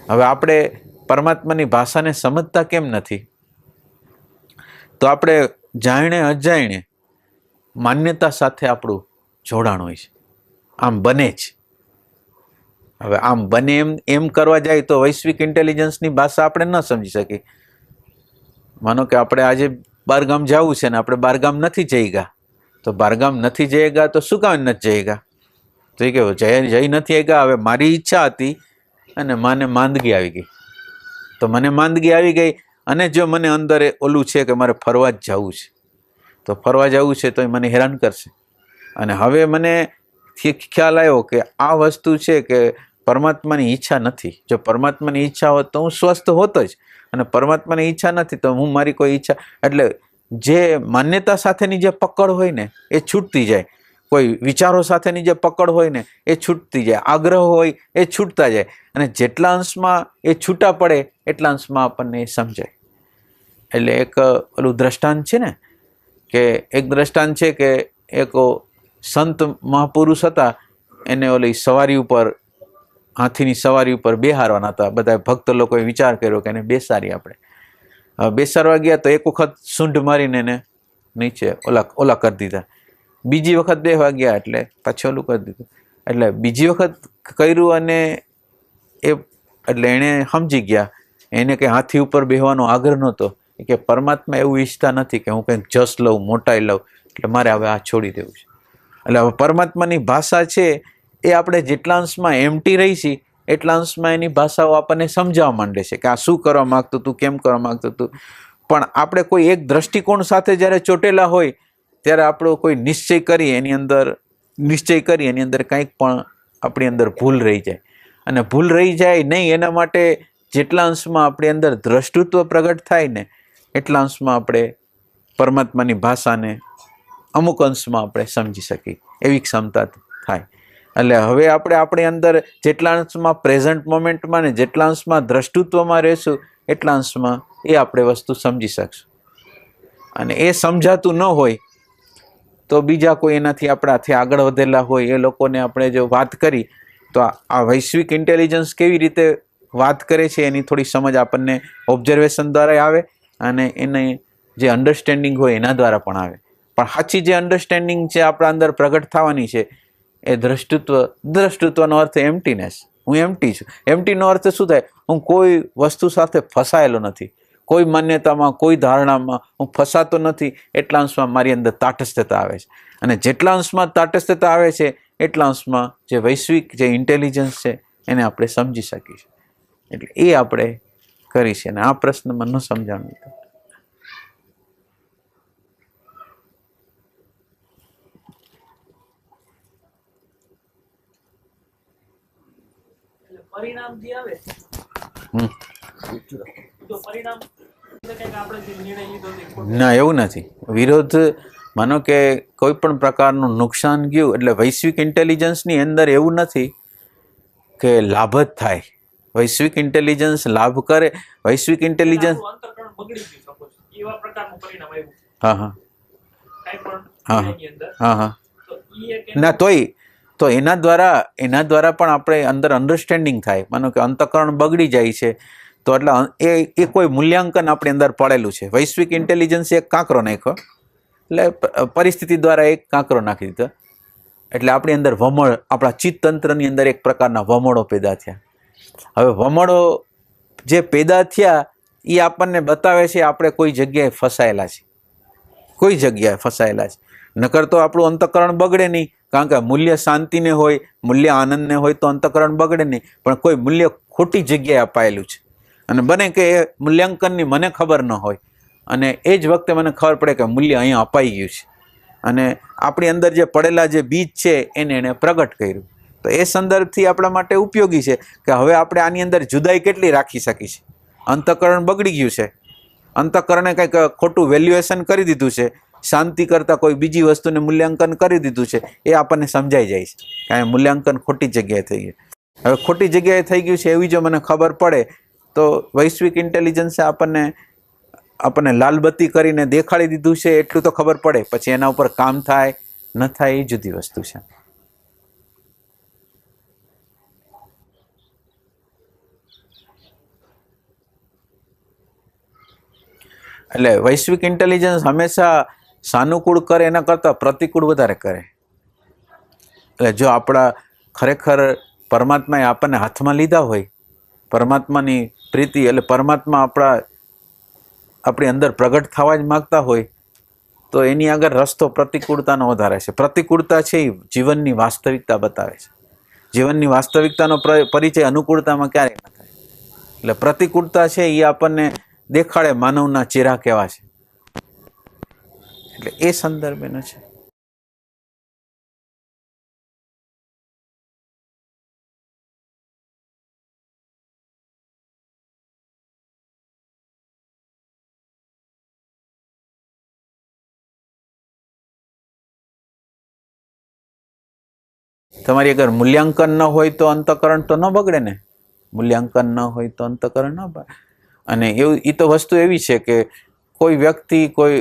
હવે આપણે પરમાત્માની ભાષાને સમજતા કેમ નથી? તો આપણે જાણે અજાણે માન્યતા સાથે આપણું જોડાણ હોય છે. આમ બને જ. હવે આમ બને એમ કરવા જાય તો વૈશ્વિક ઇન્ટેલિજન્સની ભાષા આપણે ન સમજી શકીએ. માનો કે આપણે આજે બહારગામ જવું છે ને આપણે બહારગામ નથી જઈ ગયા, તો બહારગામ નથી જઈ ગયા તો શું કામ નથી જઈ ગયા? તો એ કેવું જઈ નથી ગયા. હવે મારી ઈચ્છા હતી અને મને માંદગી આવી ગઈ, તો મને માંદગી આવી ગઈ અને જો મને અંદર ઓલું છે કે મારે ફરવા જ જવું છે, તો ફરવા જવું છે તો એ મને હેરાન કરશે. અને હવે મને ખ્યાલ આવ્યો કે આ વસ્તુ છે કે પરમાત્માની ઈચ્છા નથી. જો પરમાત્માની ઈચ્છા હોત તો હું સ્વસ્થ હોતો જ, અને પરમાત્માની ઈચ્છા નથી તો હું મારી કોઈ ઈચ્છા, એટલે જે માન્યતા સાથેની જે પકડ હોય ને એ છૂટતી જાય, કોઈ વિચારો સાથેની જે પકડ હોય ને એ છૂટતી જાય, આગ્રહ હોય એ છૂટતા જાય, અને જેટલા અંશમાં એ છૂટા પડે એટલા અંશમાં આપણને એ સમજાય. એટલે એક ઓલું દ્રષ્ટાંત છે ને, કે એક દ્રષ્ટાંત છે કે એક સંત મહાપુરુષ હતા, એને ઓલી સવારી ઉપર, હાથીની સવારી ઉપર બેહારવાના હતા. બધા ભક્ત લોકોએ વિચાર કર્યો કે એને બેસારી આપણે. બેસારવા ગયા તો એક વખત સૂંઢ મારીને એને નીચે ઓલા કરી દીધા. બીજી વખત બેહવા ગયા એટલે પાછું ઓલું કરી દીધું. એટલે બીજી વખત કર્યું અને એટલે એણે સમજી ગયા, એને કંઈ હાથી ઉપર બેહવાનો આગ્રહ નહોતો, કે પરમાત્મા એવું ઈચ્છતા નથી કે હું કંઈક જસ લઉં, મોટાઈ લઉં, એટલે મારે હવે આ છોડી દેવું છે. એટલે હવે પરમાત્માની ભાષા છે એ આપણે જેટલા અંશમાં એમટી રહી છીએ એટલા અંશમાં એની ભાષાઓ આપણને સમજાવવા માંડે છે કે આ શું કરવા માગતું હતું, કેમ કરવા માગતું હતું. પણ આપણે કોઈ એક દ્રષ્ટિકોણ સાથે જ્યારે ચોટેલા હોય ત્યારે આપણો કોઈ નિશ્ચય કરી એની અંદર કંઈક પણ આપણી અંદર ભૂલ રહી જાય. અને ભૂલ રહી જાય નહીં એના માટે જેટલા અંશમાં આપણી અંદર દ્રષ્ટિત્વ પ્રગટ થાય ને એટલા અંશમાં આપણે પરમાત્માની ભાષાને અમુક અંશમાં આપણે સમજી શકીએ એવી ક્ષમતા થાય. એટલે હવે આપણે આપણી અંદર જેટલા અંશમાં પ્રેઝન્ટ મોમેન્ટમાં ને જેટલા અંશમાં દ્રષ્ટિત્વમાં રહેશું એટલા અંશમાં એ આપણે વસ્તુ સમજી શકશું. અને એ સમજાતું ન હોય તો બીજા કોઈ એનાથી આપણાથી આગળ વધેલા હોય એ લોકોને આપણે જો વાત કરી તો આ વૈશ્વિક ઇન્ટેલિજન્સ કેવી રીતે વાત કરે છે એની થોડી સમજ આપણને ઓબ્ઝર્વેશન દ્વારા આવે, અને એને જે અન્ડરસ્ટેન્ડિંગ હોય એના દ્વારા પણ આવે. પણ સાચી જે અન્ડરસ્ટેન્ડિંગ છે આપણા અંદર પ્રગટ થવાની છે એ દ્રષ્ટિત્વનો અર્થ એમ્ટીનેસ. હું એમ્ટી છું. એમ્ટીનો અર્થ શું થાય? હું કોઈ વસ્તુ સાથે ફસાયેલો નથી, કોઈ માન્યતામાં, કોઈ ધારણામાં હું ફસાતો નથી. એટલા અંશમાં મારી અંદર તાટસ્થતા આવે છે. અને જેટલા અંશમાં તાટસ્થતા આવે છે એટલા અંશમાં જે વૈશ્વિક જે ઇન્ટેલિજન્સ છે એને આપણે સમજી શકીશું. એટલે એ આપણે કરી છે. અને આ પ્રશ્નમાં ન સમજાણું પરિણામ જે આવે તો પરિણામ ના, એવું નથી. વિરોધ, માનો કે કોઈ પણ પ્રકારનું નુકસાન ગયું એટલે વૈશ્વિક ઇન્ટેલિજન્સની અંદર એવું નથી કે લાભ જ થાય. વૈશ્વિક ઇન્ટેલિજન્સ લાભ કરે. વૈશ્વિક ઇન્ટેલિજન્સ હા હા હા હા ના, તો એના દ્વારા પણ આપણે અંદર અન્ડરસ્ટેન્ડિંગ થાય. માનો કે અંતઃકરણ બગડી જાય છે તો એટલે એ કોઈ મૂલ્યાંકન આપણી અંદર પડેલું છે. વૈશ્વિક ઇન્ટેલિજન્સ એક કાંકરો નાખ્યો, એટલે પરિસ્થિતિ દ્વારા એક કાંકરો નાખી દીધો, એટલે આપણી અંદર વમળ, આપણા ચિત્તતંત્રની અંદર એક પ્રકારના વમળો પેદા થયા. હવે વમળો જે પેદા થયા એ આપણને બતાવે છે આપણે કોઈ જગ્યાએ ફસાયેલા છે, કોઈ જગ્યાએ ફસાયેલા છે. નકર તો આપણું અંતઃકરણ બગડે નહીં, કારણ કે મૂલ્ય શાંતિને હોય, મૂલ્ય આનંદને હોય તો અંતઃકરણ બગડે નહીં. પણ કોઈ મૂલ્ય ખોટી જગ્યાએ અપાયેલું છે, અને બને કે એ મૂલ્યાંકનની મને ખબર ન હોય, અને એ જ વખતે મને ખબર પડે કે મૂલ્ય અહીંયા અપાઈ ગયું છે, અને આપણી અંદર જે પડેલા જે બીજ છે એને પ્રગટ કર્યું. તો એ સંદર્ભથી આપણા માટે ઉપયોગી છે કે હવે આપણે આની અંદર જુદાઈ કેટલી રાખી શકીએ છીએ. અંતઃકરણ બગડી ગયું છે, અંતઃકરણે કંઈક ખોટું વેલ્યુએશન કરી દીધું છે, શાંતિ કરતાં કોઈ બીજી વસ્તુને મૂલ્યાંકન કરી દીધું છે, એ આપણને સમજાઈ જાય છે કે આ મૂલ્યાંકન ખોટી જગ્યાએ થઈ ગયું. હવે ખોટી જગ્યાએ થઈ ગયું છે એવી જો મને ખબર પડે તો વૈશ્વિક ઇન્ટેલિજન્સે આપણને લાલબત્તી કરીને દેખાડી દીધું છે એટલું તો ખબર પડે. પછી એના ઉપર કામ થાય ન થાય એ જુદી વસ્તુ છે. એટલે વૈશ્વિક ઇન્ટેલિજન્સ હંમેશા સાનુકૂળ કરે એના કરતાં પ્રતિકૂળ વધારે કરે. એટલે જો આપણા ખરેખર પરમાત્માએ આપણને હાથમાં લીધા હોય, પરમાત્માની પ્રીતિ એટલે પરમાત્મા આપણી અંદર પ્રગટ થવા જ માગતા હોય, તો એની આગળ રસ્તો પ્રતિકૂળતાનો વધારે છે. પ્રતિકૂળતા છે એ જીવનની વાસ્તવિકતા બતાવે છે. જીવનની વાસ્તવિકતાનો પરિચય અનુકૂળતામાં ક્યારેય ન થાય. એટલે પ્રતિકૂળતા છે એ આપણને દેખાડે માનવના ચહેરા કેવા છે. એટલે એ સંદર્ભેનો છે. તમારી અગર મૂલ્યાંકન ન હોય તો અંતઃકરણ તો ન બગડે ને. મૂલ્યાંકન ન હોય તો અંતઃકરણ ન બગડે. અને એવું એ તો વસ્તુ એવી છે કે કોઈ વ્યક્તિ કોઈ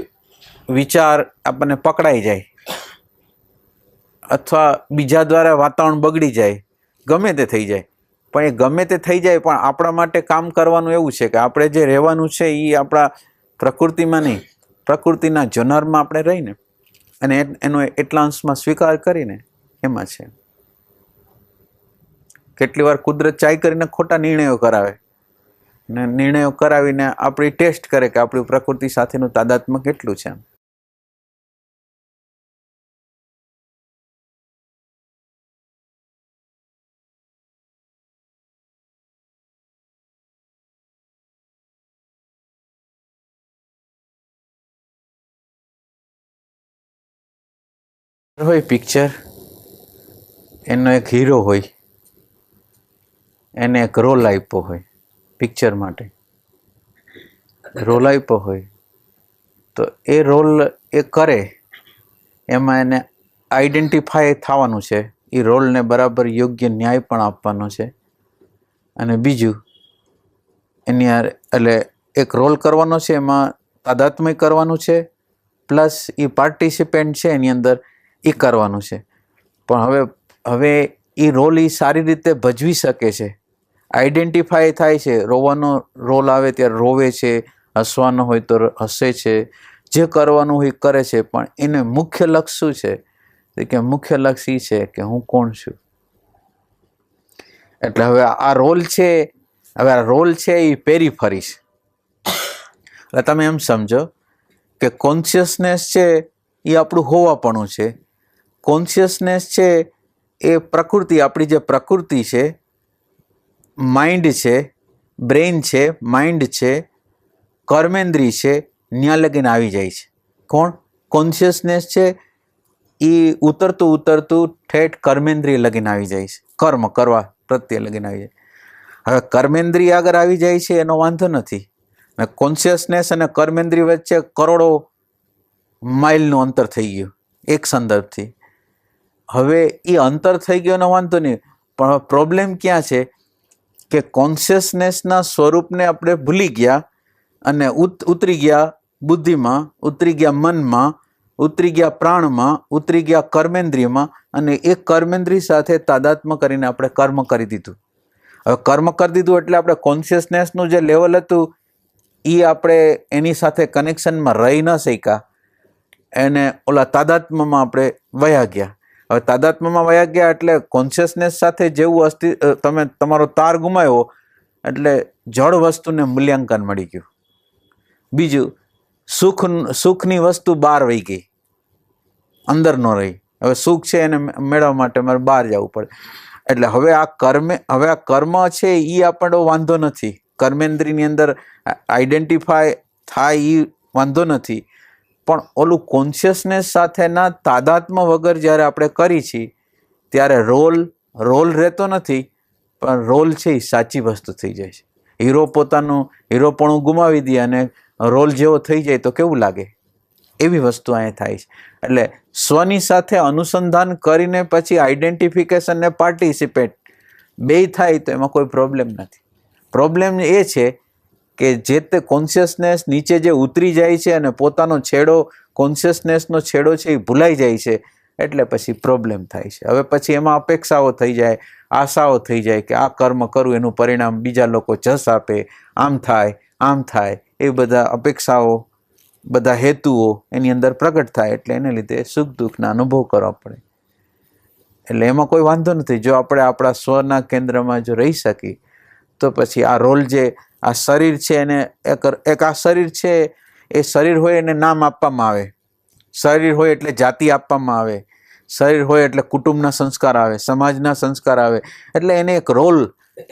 વિચાર આપણને પકડાઈ જાય અથવા બીજા દ્વારા વાતાવરણ બગડી જાય, ગમે તે થઈ જાય, પણ એ ગમે તે થઈ જાય પણ આપણા માટે કામ કરવાનું એવું છે કે આપણે જે રહેવાનું છે એ આપણા પ્રકૃતિમાં નહીં, પ્રકૃતિના જોનારમાં આપણે રહીને અને એનો એટલા અંશમાં સ્વીકાર કરીને એમાં છે. કેટલી વાર કુદરત ચાઈ કરીને ખોટા નિર્ણયો કરાવે ને નિર્ણયો કરાવીને આપણી ટેસ્ટ કરે કે આપણી પ્રકૃતિ સાથેનું તાદાત્મ્ય કેટલું છે. હોય પિક્ચર, એનો એક હીરો હોય, એને એક રોલ આપ્યો હોય પિક્ચર માટે, રોલ આપ્યો હોય તો એ રોલ એ કરે એમાં એને આઈડેન્ટિફાય થવાનું છે, એ રોલને બરાબર યોગ્ય ન્યાય પણ આપવાનો છે. અને બીજું એની એટલે એક રોલ કરવાનો છે એમાં તાદાત્મ્ય કરવાનું છે, પ્લસ એ પાર્ટિસિપેન્ટ છે એની અંદર એ કરવાનું છે. પણ હવે એ રોલ એ સારી રીતે ભજવી શકે છે, આઈડેન્ટિફાય થાય છે. રોવાનો રોલ આવે ત્યારે રોવે છે, હસવાનો હોય તો હસે છે, જે કરવાનું હોય એ કરે છે. પણ એને મુખ્ય લક્ષ્ય શું છે કે મુખ્ય લક્ષ્ય એ છે કે હું કોણ છું. એટલે હવે આ રોલ છે, હવે આ રોલ છે એ પેરીફરી છે. એટલે તમે એમ સમજો કે કોન્શિયસનેસ છે એ આપણું હોવાપણું છે. કોન્શિયસનેસ છે એ પ્રકૃતિ, આપણી જે પ્રકૃતિ છે, માઇન્ડ છે, બ્રેઇન છે, માઇન્ડ છે, કર્મેન્દ્રી છે, ન્યા લગીને આવી જાય છે. કોણ? કોન્શિયસનેસ છે એ ઉતરતું ઠેઠ કર્મેન્દ્રિય લગીને આવી જાય છે, કર્મ કરવા પ્રત્યે લગીને આવી જાય. હવે કર્મેન્દ્રિય આગળ આવી જાય છે એનો વાંધો નથી. કોન્શિયસનેસ અને કર્મેન્દ્રિય વચ્ચે કરોડો માઇલનું અંતર થઈ ગયું એક સંદર્ભથી. હવે એ અંતર થઈ ગયોનો વાંધો નહીં, પણ પ્રોબ્લેમ ક્યાં છે કે કોન્શિયસનેસના સ્વરૂપને આપણે ભૂલી ગયા અને ઉતરી ગયા બુદ્ધિમાં, ઉતરી ગયા મનમાં, ઉતરી ગયા પ્રાણમાં, ઉતરી ગયા કર્મેન્દ્રિયમાં, અને એ કર્મેન્દ્રિય સાથે તાદાત્મ્ય કરીને આપણે કર્મ કરી દીધું. હવે કર્મ કરી દીધું એટલે આપણે કોન્શિયસનેસનું જે લેવલ હતું એ આપણે એની સાથે કનેક્શનમાં રહી ન શક્યા, એને ઓલા તાદાત્મ્યમાં આપણે વયા ગયા. હવે તાદાત્મ્યમાં વયા ગયા એટલે કોન્શિયસનેસ સાથે જેવું તમે તમારો તાર ગુમાવ્યો એટલે જળ વસ્તુને મૂલ્યાંકન મળી ગયું. બીજું સુખની વસ્તુ બહાર વહી ગઈ, અંદર ન રહી. હવે સુખ છે એને મેળવવા માટે મારે બહાર જવું પડે. એટલે હવે આ કર્મ છે એ આપણો વાંધો નથી, કર્મેન્દ્રિયની અંદર આઈડેન્ટિફાય થાય એ વાંધો નથી. પણ ઓલું કોન્શિયસનેસ સાથેના તાદાત્મ્ય વગર જ્યારે આપણે કરી છીએ ત્યારે રોલ રહેતો નથી, પણ રોલ છે એ સાચી વસ્તુ થઈ જાય છે. હીરો પોતાનું હીરોપણું ગુમાવી દે અને રોલ જેવો થઈ જાય તો કેવું લાગે, એવી વસ્તુ અહીંયા થાય છે. એટલે સ્વની સાથે અનુસંધાન કરીને પછી આઈડેન્ટિફિકેશન ને પાર્ટિસિપેટ બેય થાય તો એમાં કોઈ પ્રોબ્લેમ નથી. પ્રોબ્લેમ એ છે કે જે તે કોન્શિયસનેસ નીચે જે ઉતરી જાય છે અને પોતાનો છેડો, કોન્શિયસનેસનો છેડો છે એ ભૂલાઈ જાય છે, એટલે પછી પ્રોબ્લેમ થાય છે. હવે પછી એમાં અપેક્ષાઓ થઈ જાય, આશાઓ થઈ જાય કે આ કર્મ કરું એનું પરિણામ બીજા લોકો જસ આપે, આમ થાય, એ બધા અપેક્ષાઓ બધા હેતુઓ એની અંદર પ્રગટ થાય, એટલે એને લીધે સુખ દુઃખના અનુભવ કરવા પડે. એટલે એમાં કોઈ વાંધો નથી જો આપણે આપણા સ્વના કેન્દ્રમાં જો રહી શકીએ તો પછી આ રોલ જે આ શરીર છે એને એક આ શરીર છે એ શરીર હોય એને નામ આપવામાં આવે, શરીર હોય એટલે જાતિ આપવામાં આવે, શરીર હોય એટલે કુટુંબના સંસ્કાર આવે, સમાજના સંસ્કાર આવે, એટલે એને એક રોલ.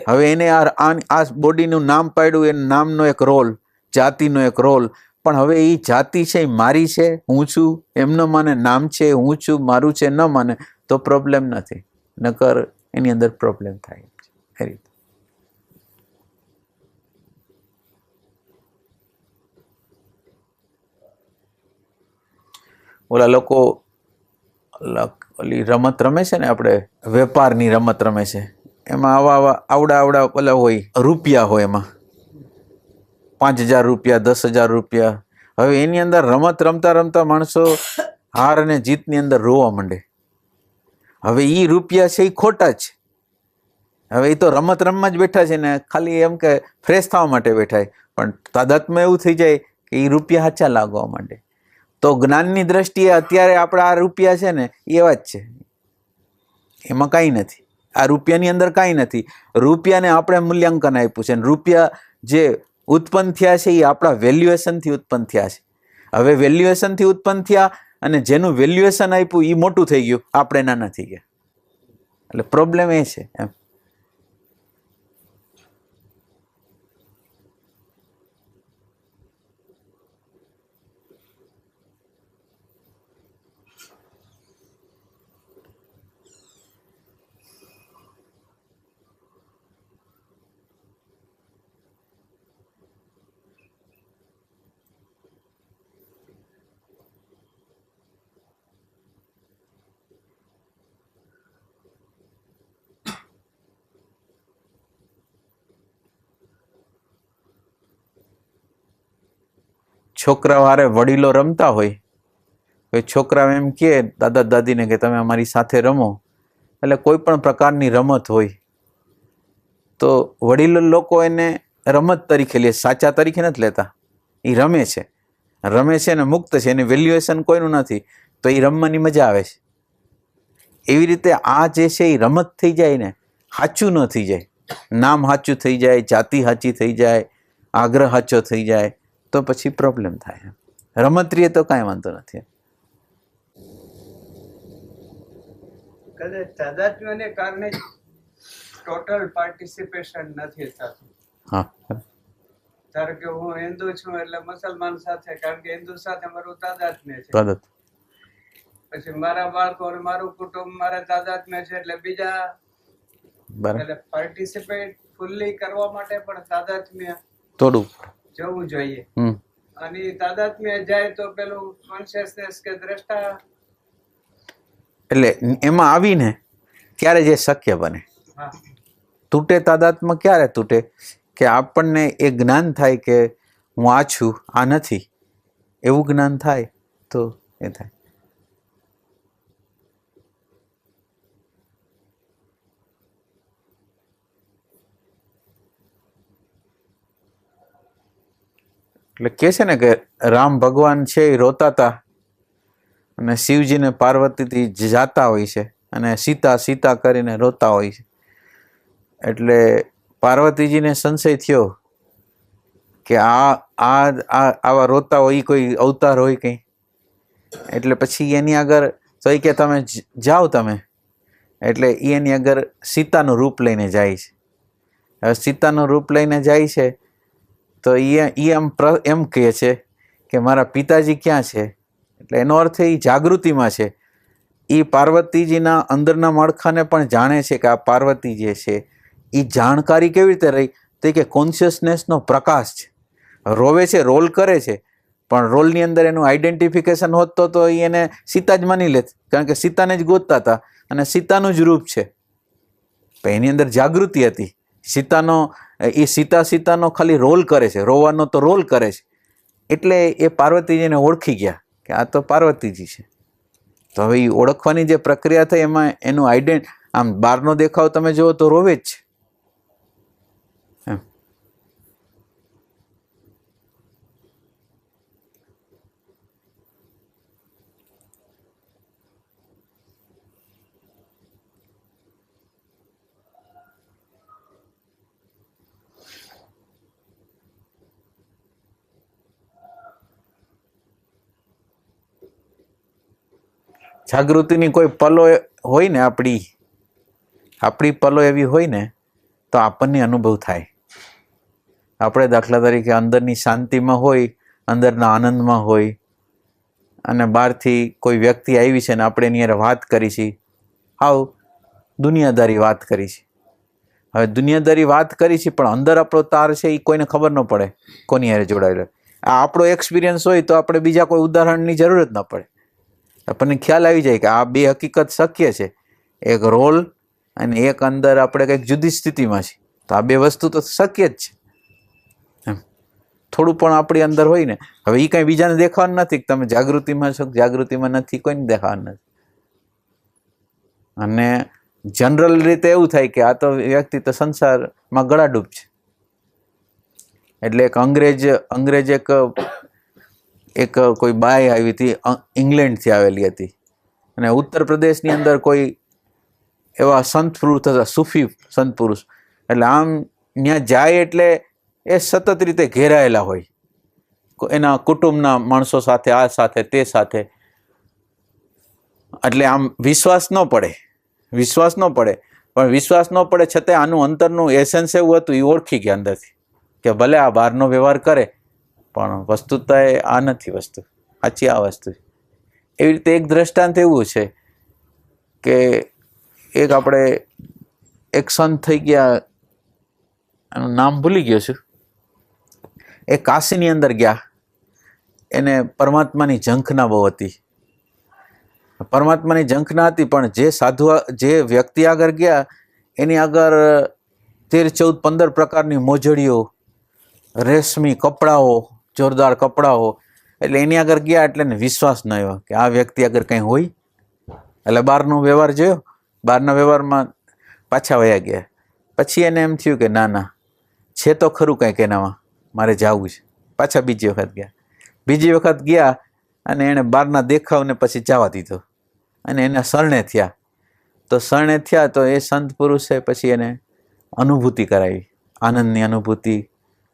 હવે એને આ બોડીનું નામ પાડ્યું, એ નામનો એક રોલ, જાતિનો એક રોલ. પણ હવે એ જાતિ છે એ મારી છે, હું છું એમ ન માને, નામ છે હું છું મારું છે ન માને તો પ્રોબ્લેમ નથી, નકર એની અંદર પ્રોબ્લેમ થાય એ રીતે. ઓલા લોકો ઓલી રમત રમે છે ને, આપણે વેપારની રમત રમે છે, એમાં આવડા ઓલા હોય રૂપિયા હોય, એમાં 5,000 રૂપિયા, 10,000 રૂપિયા. હવે એની અંદર રમત રમતા રમતા માણસો હાર અને જીતની અંદર રોવા માંડે. હવે એ રૂપિયા છે એ ખોટા જ છે. હવે એ તો રમત રમવા જ બેઠા છે ને, ખાલી એમ કે ફ્રેશ થવા માટે બેઠા છે, પણ તાદાત્મ્ય એવું થઈ જાય કે એ રૂપિયા સાચા લાગવા માંડે. તો જ્ઞાનની દ્રષ્ટિએ અત્યારે આપણા આ રૂપિયા છે ને એવા જ છે, એમાં કાંઈ નથી. આ રૂપિયાની અંદર કાંઈ નથી. રૂપિયાને આપણે મૂલ્યાંકન આપ્યું છે, રૂપિયા જે ઉત્પન્ન થયા છે એ આપણા વેલ્યુએશનથી ઉત્પન્ન થયા છે. હવે વેલ્યુએશનથી ઉત્પન્ન થયા અને જેનું વેલ્યુએશન આપ્યું એ મોટું થઈ ગયું, આપણે નાના થઈ ગયા. એટલે પ્રોબ્લેમ એ છે એમ. છોકરા હારે વડીલો રમતા હોય, છોકરા એમ કહે દાદા દાદીને કે તમે અમારી સાથે રમો, એટલે કોઈ પણ પ્રકારની રમત હોય તો વડીલો લોકો એને રમત તરીકે લે, સાચા તરીકે નથી લેતા. એ રમે છે ને મુક્ત છે, એને વેલ્યુએશન કોઈનું નથી, તો એ રમવાની મજા આવે છે. એવી રીતે આ જે છે એ રમત થઈ જાય ને, સાચું ન થઈ જાય, નામ સાચું થઈ જાય, જાતિ સાચી થઈ જાય, આગ્રહ સાચો થઈ જાય તો પછી પ્રોબ્લેમ થાય. રમત તો કાંઈ વાંધો નથી. કદાચ તાદાત્મ્યને કારણે ટોટલ પાર્ટિસિપેશન નથી થતું. હા, ધારો કે હું હિન્દુ છું એટલે મુસલમાન સાથે, કારણ કે હિન્દુ સાથે મારું તાદાત્મ્ય છે. પછી મારા બાળકો અને મારું કુટુંબ મારા તાદાત્મ્ય છે એટલે બીજા, એટલે પાર્ટિસિપેટ ફુલ્લી કરવા માટે પણ તાદાત્મ્ય થોડું જવું જોઈએ. અને તાદાત્મ્ય જાય તો પેલું કોન્શિયસનેસ કે દ્રષ્ટા, એટલે એમાં આવીને ત્યારે જે શક્ય બને. તૂટે તાદાત્મ્ય ક્યારે તૂટે કે આપણને એ જ્ઞાન થાય કે હું આ છું આ નથી, એવું જ્ઞાન થાય તો એ થાય. એટલે કે છે ને કે રામ ભગવાન છે એ રોતા હતા અને શિવજીને પાર્વતીથી જાતા હોય છે અને સીતા સીતા કરીને રોતા હોય છે. એટલે પાર્વતીજીને સંશય થયો કે આવા રોતા હોય કોઈ અવતાર હોય કંઈ. એટલે પછી એની આગળ તો એ કે તમે જાઓ તમે, એટલે એની આગળ સીતાનું રૂપ લઈને જાય છે. હવે સીતાનું રૂપ લઈને જાય છે તો એ એમ કહે છે કે મારા પિતાજી ક્યાં છે. એટલે એનો અર્થ એ જાગૃતિમાં છે. એ પાર્વતીજીના અંદરના માળખાને પણ જાણે છે કે આ પાર્વતી જે છે એ જાણકારી કેવી રીતે રહી, તો કે કોન્શિયસનેસનો પ્રકાશ છે. રોવે છે, રોલ કરે છે, પણ રોલની અંદર એનું આઈડેન્ટિફિકેશન હોત તો એને સીતા જ માની લેત, કારણ કે સીતાને જ ગોતતા હતા અને સીતાનું જ રૂપ છે. પણ એની અંદર જાગૃતિ હતી. સીતાનો ખાલી રોલ કરે છે, રોવાનો તો રોલ કરે છે. એટલે એ પાર્વતીજીને ઓળખી ગયા કે આ તો પાર્વતીજી છે. તો હવે એ ઓળખવાની જે પ્રક્રિયા થઈ એમાં એનું આમ બહારનો દેખાવ તમે જુઓ તો રોવે જ છે. જાગૃતિની કોઈ પલો હોય ને આપણી પલો એવી હોય ને તો આપણને અનુભવ થાય. આપણે દાખલા તરીકે અંદરની શાંતિમાં હોય, અંદરના આનંદમાં હોય, અને બહારથી કોઈ વ્યક્તિ આવી છે ને આપણે એની હારે વાત કરી છે, હાવ દુનિયાદારી વાત કરી છે. હવે દુનિયાદારી વાત કરી છે પણ અંદર આપણો તાર છે એ કોઈને ખબર ન પડે કોની હારે જોડાયેલો. આ આપણો એક્સપિરિયન્સ હોય તો આપણે બીજા કોઈ ઉદાહરણની જરૂર જ ન પડે. આપણને ખ્યાલ આવી જાય કે આ બે હકીકત શક્ય છે, એક રોલ અને એક અંદર આપણે કંઈક જુદી સ્થિતિમાં છે, તો આ બે વસ્તુ તો શક્ય જ છે. થોડું પણ આપણી અંદર હોય ને, હવે એ કંઈ બીજાને દેખાવાનું નથી કે તમે જાગૃતિમાં છો, જાગૃતિમાં નથી, કોઈને દેખાવાનું નથી. અને જનરલ રીતે એવું થાય કે આ તો વ્યક્તિ તો સંસારમાં ગળાડૂબ છે. એટલે એક અંગ્રેજ એક કોઈ બાઈ આવી હતી, ઇંગ્લેન્ડથી આવેલી હતી, અને ઉત્તર પ્રદેશની અંદર કોઈ એવા સંત પુરુષ હતા, સૂફી સંત પુરુષ. એટલે આમ ત્યાં જાય એટલે એ સતત રીતે ઘેરાયેલા હોય એના કુટુંબના માણસો સાથે, આ સાથે તે સાથે. એટલે આમ વિશ્વાસ ન પડે, પણ વિશ્વાસ ન પડે છતાં આનું અંતરનું એસેન્સ એવું હતું, એ ઓળખી ગયા અંદરથી કે ભલે આ બહારનો વ્યવહાર કરે પણ વસ્તુતા એ આ નથી, વસ્તુ સાચી આ વસ્તુ. એવી રીતે એક દ્રષ્ટાંત એવું છે કે એક સંત થઈ ગયા, એનું નામ ભૂલી ગયો છું, એ કાશીની અંદર ગયા. એને પરમાત્માની ઝંખના બહુ હતી, પરમાત્માની ઝંખના હતી, પણ જે વ્યક્તિ આગળ ગયા એની આગળ 13, 14, 15 પ્રકારની મોજડીઓ, રેશમી કપડાઓ, જોરદાર કપડાઓ. એટલે એની આગળ ગયા એટલે એને વિશ્વાસ ન આવ્યો કે આ વ્યક્તિ આગળ કંઈ હોય. એટલે બહારનો વ્યવહાર જોયો, બહારના વ્યવહારમાં પાછા વયા ગયા. પછી એને એમ થયું કે ના છે તો ખરું કંઈક એનામાં, મારે જવું છે. પાછા બીજી વખત ગયા અને એણે બહારના દેખાવને પછી જવા દીધો અને એના શરણે થયા. તો એ સંત પુરુષે પછી એને અનુભૂતિ કરાવી, આનંદની અનુભૂતિ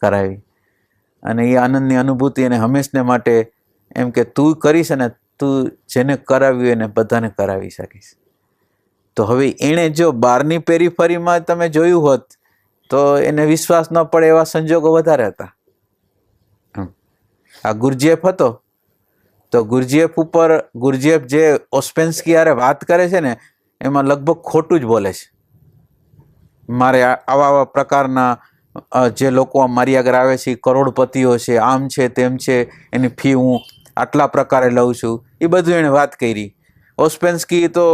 કરાવી. અને એ આનંદની અનુભૂતિ એને હંમેશને માટે એમ કે તું કરીશ ને, તું જેને કરાવ્યું એને બધાને કરાવી શકીશ. તો હવે એણે જો બહારની પેરીફરીમાં તમે જોયું હોત તો એને વિશ્વાસ ન પડે એવા સંજોગો વધારે હતા. આ ગુરજેફ હતો તો ગુરજેફ જે ઓસ્પેન્સ્કી હારે વાત કરે છે ને એમાં લગભગ ખોટું જ બોલે છે. મારે આવા પ્રકારના જે લોકો મારી આગળ આવે છે કરોડપતિઓ છે, આમ છે તેમ છે, એની ફી હું આટલા પ્રકારે લઉં છું, એ બધું એણે વાત કરી. ઓસ્પેન્સ્કી તો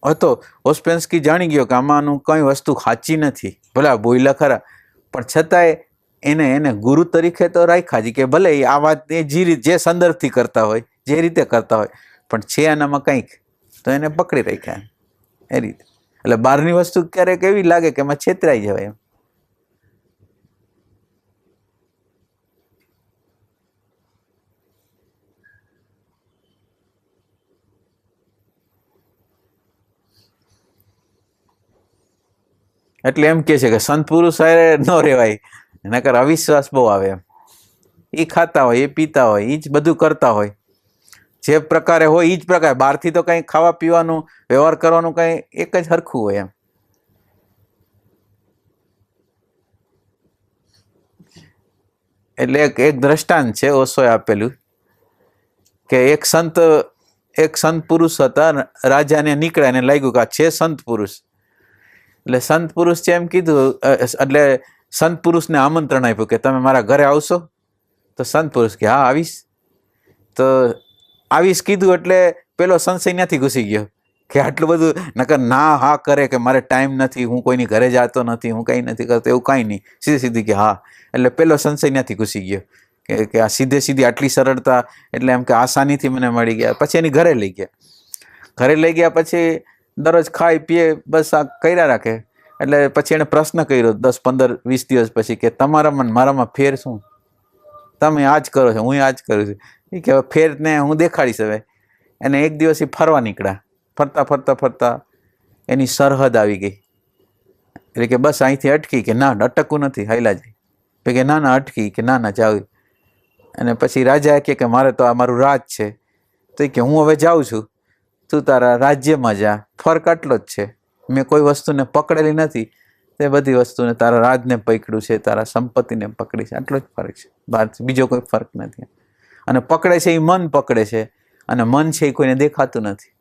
હતો, ઓસ્પેન્સ્કી જાણી ગયો કે આમાંનું કંઈ વસ્તુ સાચી નથી. ભલે આ બોયલા ખરા, પણ છતાંય એને ગુરુ તરીકે તો રાખ્યા જ કે ભલે આ વાત જે સંદર્ભથી કરતા હોય, જે રીતે કરતા હોય, પણ છે આનામાં કંઈક, તો એને પકડી રાખ્યા એ રીતે. એટલે બહારની વસ્તુ ક્યારેક એવી લાગે કે એમાં છેતરાઈ જવાય એમ. એટલે એમ કે છે કે સંત પુરુષ હારે ન રહેવાય, નકર અવિશ્વાસ બહુ આવે એમ. એ ખાતા હોય, એ પીતા હોય, એ જ બધું કરતા હોય, જે પ્રકારે હોય એ જ પ્રકારે. બહારથી તો કંઈ ખાવા પીવાનું, વ્યવહાર કરવાનું કંઈ એક જ સરખું હોય એમ. એટલે એક દ્રષ્ટાંત છે ઓશોએ આપેલું કે એક સંત પુરુષ હતા, રાજાને નીકળ્યા, એને લાગ્યું કે આ છે સંત પુરુષ. એટલે સંત પુરુષ છે એમ કીધું, એટલે સંત પુરુષને આમંત્રણ આપ્યું કે તમે મારા ઘરે આવશો? તો સંત પુરુષ કે હા આવીશ. તો આવીશ કીધું એટલે પેલો સંશય ત્યાંથી ઘૂસી ગયો કે આટલું બધું, નકર ના હા કરે કે મારે ટાઈમ નથી, હું કોઈની ઘરે જતો નથી, હું કંઈ નથી કરતો, એવું કાંઈ નહીં, સીધી કે હા. એટલે પેલો સંશય ત્યાંથી ઘૂસી ગયો કે આ સીધી આટલી સરળતા, એટલે એમ કે આસાનીથી મને મળી ગયા. પછી એની ઘરે લઈ ગયા, પછી દરરોજ ખાઈ પીએ બસ આ કર્યા રાખે. એટલે પછી એણે પ્રશ્ન કર્યો 10, 15, 20 દિવસ પછી કે તમારામાં મારામાં ફેર શું? તમે આ જ કરો છો, હું આ જ કરું છું. એ કે ફેરને હું દેખાડીશ હવે. અને એક દિવસ એ ફરવા નીકળ્યા, ફરતા એની સરહદ આવી ગઈ. એટલે કે બસ અહીંથી અટકી, કે ના અટકવું નથી, હાઈલા જાય. કે ના અટકી, કે ના જાવ. અને પછી રાજા કહે કે મારે તો આ મારું રાજ છે, તો એ કે હું હવે જાઉં છું, તું તારા રાજ્યમાં જા. ફરક આટલો જ છે. મેં કોઈ વસ્તુને પકડેલી નથી, તે બધી વસ્તુને તારા રાજને પકડ્યું છે, તારા સંપત્તિને પકડી છે. આટલો જ ફરક છે, બહાર બીજો કોઈ ફરક નથી. અને પકડે છે એ મન પકડે છે, અને મન છે એ કોઈને દેખાતું નથી.